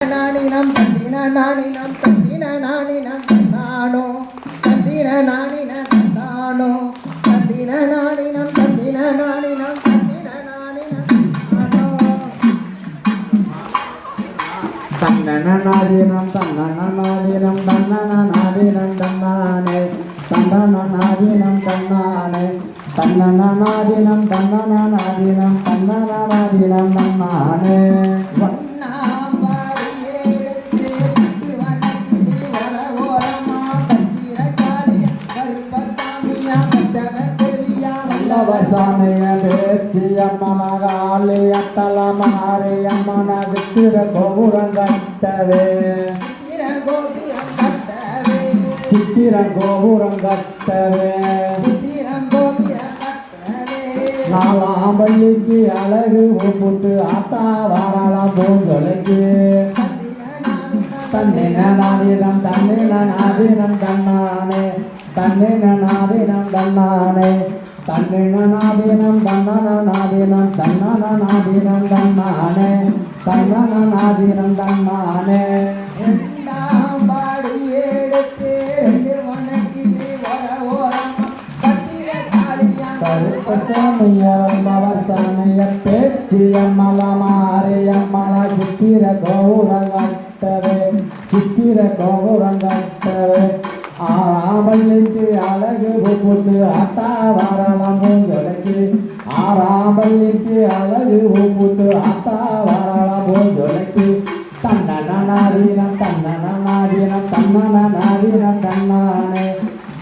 நானினம் தந்தின நானினம் தந்தின நானினம் தந்தானோ தந்தின நானின தந்தானோ தந்தின நானினம் தந்தின நானினம் தந்தின நானினம் தந்தானோ தன்னநாதினம் தன்னநாதினம் தன்னநாதினம் தன்னானே தன்னநாதினம் தன்னானே தன்னநாதினம் தன்னநாதினம் தன்னநாதினம் தன்னானே வல்லவசாமிய பேச்சியம்மனகாலிய தலமாரியம்மன சித்திர கோபுரங்கட்டவே சித்திர கோபுரங்கட்டவே நாலாம்பள்ளிக்கு அழகு புட்டு ஆத்தா வாராளம் பூஞ்சொலைக்கு தன்னின நாதினம் தன்னின நாதினம் தன்னானே தன்னின நாதினம் தன்னானே தன்னின நாதினம் தன்னன நாதினம் தன்னன நாதினம் தன்னானே தன்னன நாதினம் தன்னானே கருப்பசாமிய வல்லவசாமிய பேச்சியம்மல மாரியம்மல சித்திர கோபுரங்கட்டவே சித்திர கோபுரங்கட்டவே ஆறாம்பள்ளிக்கு அழகு புட்டு ஆத்தா வாராளம் பூஞ்சொலைக்கு ஆறாம்பள்ளிக்கு அழகு புட்டு ஆத்தா வாராளம் பூஞ்சொலைக்கு தன்னநாதினம் தன்னநாதினம் தன்னநாதினம் தன்னானே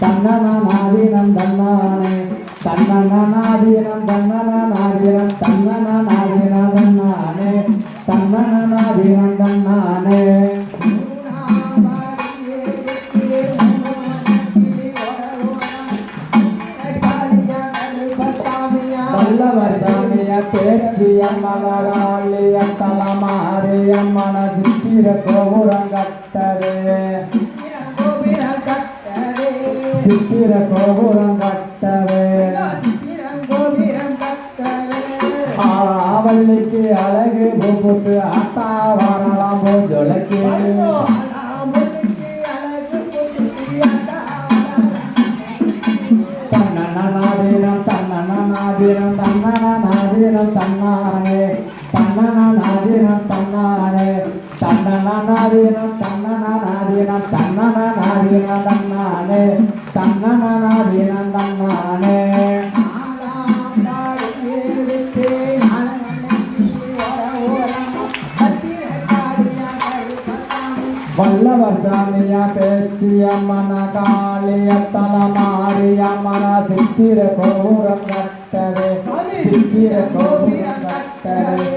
தன்னநாதினம் தன்னானே தன்னநாதினம் தன்னநாதினம் தன்னநாதினம் தன்னானே தன்னநாதினம் தன்னானே வல்லவசாமிய பேச்சியம்மனகாலிய தலமாரியம்மன சித்திர கோபுரங்கட்டவே சித்திர கோபுரங்கட்டவே ஆவல்லிக்கு அழகு புட்டு ஆத்தா வாராளம் பூஞ்சொலைக்கு தன்னநாதினம் தன்னநாதினம் தன்னநாதினம் தன்னானே தன்னநாதினம் தன்னானே தன்னநாதினம் தன்னநாதினம் தன்னநாதினம் தன்னானே தன்னநாதினம் தன்னானே வல்லவசாமிய பேச்சியம்மன காளிய தலமாரியம்மன சித்திர கோபுரங்கட்டவே சித்திர கோபுரங்கட்டவே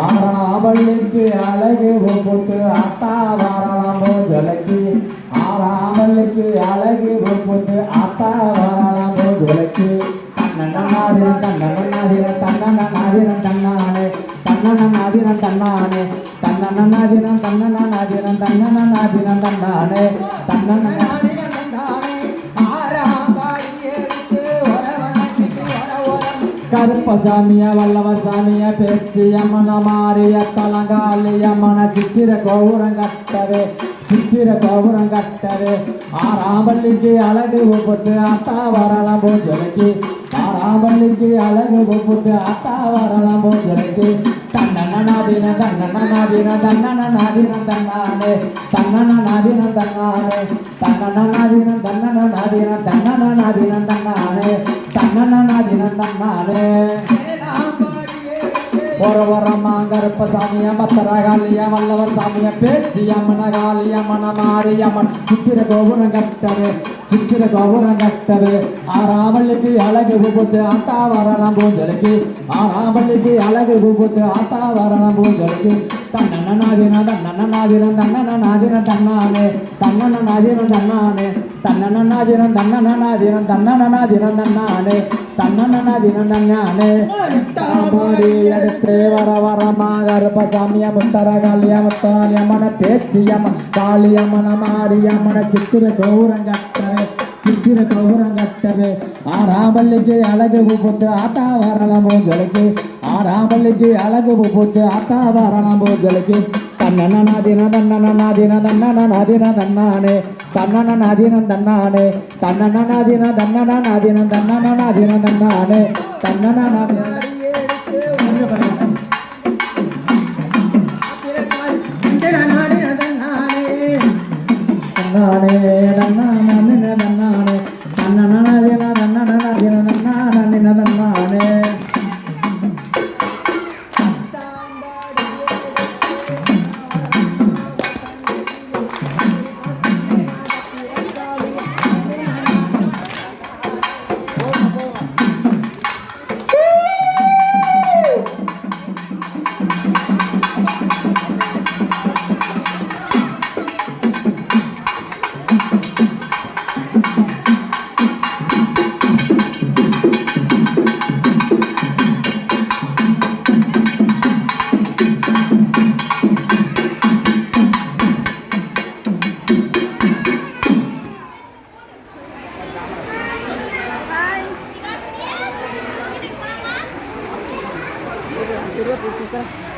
ஆறாம்பள்ளிக்கு அழகு புட்டு ஆத்தா வாராளம் பூஞ்சொலைக்கு ஆறாம்பள்ளிக்கு அழகு புட்டு ஆத்தா வாராளம் பூஞ்சொலைக்கு தன்னநாதினம் தன்னநாதினம் தன்னநாதினம் தன்னானே தன்னநாதினம் தன்னானே தன்னநாதினம் தன்னநாதினம் தன்னநாதினம் தன்னானே தன்னநாதினம் தன்னானே கருப்பசாமிய வல்லவசாமிய பேச்சியம்மன மாரிய தலங்காலியம்மன சித்திர கோபுரங்கட்டவே சித்திர கோபுரங்கட்டவே ஆறாம்பள்ளிக்கு அழகு புட்டு ஆத்தா வாராளம் பூஞ்சொலைக்கு ஆறாம்பள்ளிக்கு அழகு புட்டு ஆத்தா வாராளம் பூஞ்சொலைக்கு தன்னநாதினம் தன்னநாதினம் தன்னநாதினம் தன்னானே தன்னநாதினம் தன்னானே தன்னநாதினம் தன்னநாதினம் தன்னநாதினம் தன்னானே தன்னநாதினம் தன்னானே ஒரவரமா கருப்பசாமிய மத்தரகாலிய வல்லவர் சாமிய பேச்சியம்மனகாலியம்மன மாரியம்மன் சித்திர கோபுரங்கட்டவே சித்திர கோபுரங்கட்டவே ஆறாம்பள்ளிக்கு அழகு புட்டு ஆத்தா வாராளம் பூஞ்சொலைக்கு ஆறாம்பள்ளிக்கு அழகு புட்டு ஆத்தா வாராளம் பூஞ்சொலைக்கு தன்னநாதினம் தன்னநாதினம் தன்னநாதினம் தன்னானே தன்னநாதினம் தன்னானே தன்னநாதினம் தன்னநாதினம் தன்னநாதினம் தன்னானே தன்னநாதினம் தன்னானே அடுத்தே வர வரமா கருப்பசாமிய முத்தரகாலிய முத்தாலியம்மன பேச்சியம்மன் காளியம்மன மாரியம்மன சித்திர கோபுரங்கட்டவே சித்திர கோபுரங்கட்டவே ஆறாம்பள்ளிக்கு அழகு புட்டு ஆத்தா வாராளம் பூஞ்சொலைக்கு ஆறாம்பள்ளிக்கு அழகு புட்டு ஆத்தா வாராளம் பூஞ்சொலைக்கு தன்னன நாதின தன்னன நாதின தன்னன நாதின தன்னானே தன்னன நாதின தன்னானே தன்னன நாதின தன்னன நாதின தன்னன நாதின தன்னானே தன்னன நாதின தன்னானே தன்னானே தன்னானே தன்னன நாதின தன்னன நாதின தன்னானே தன்னானே Guys,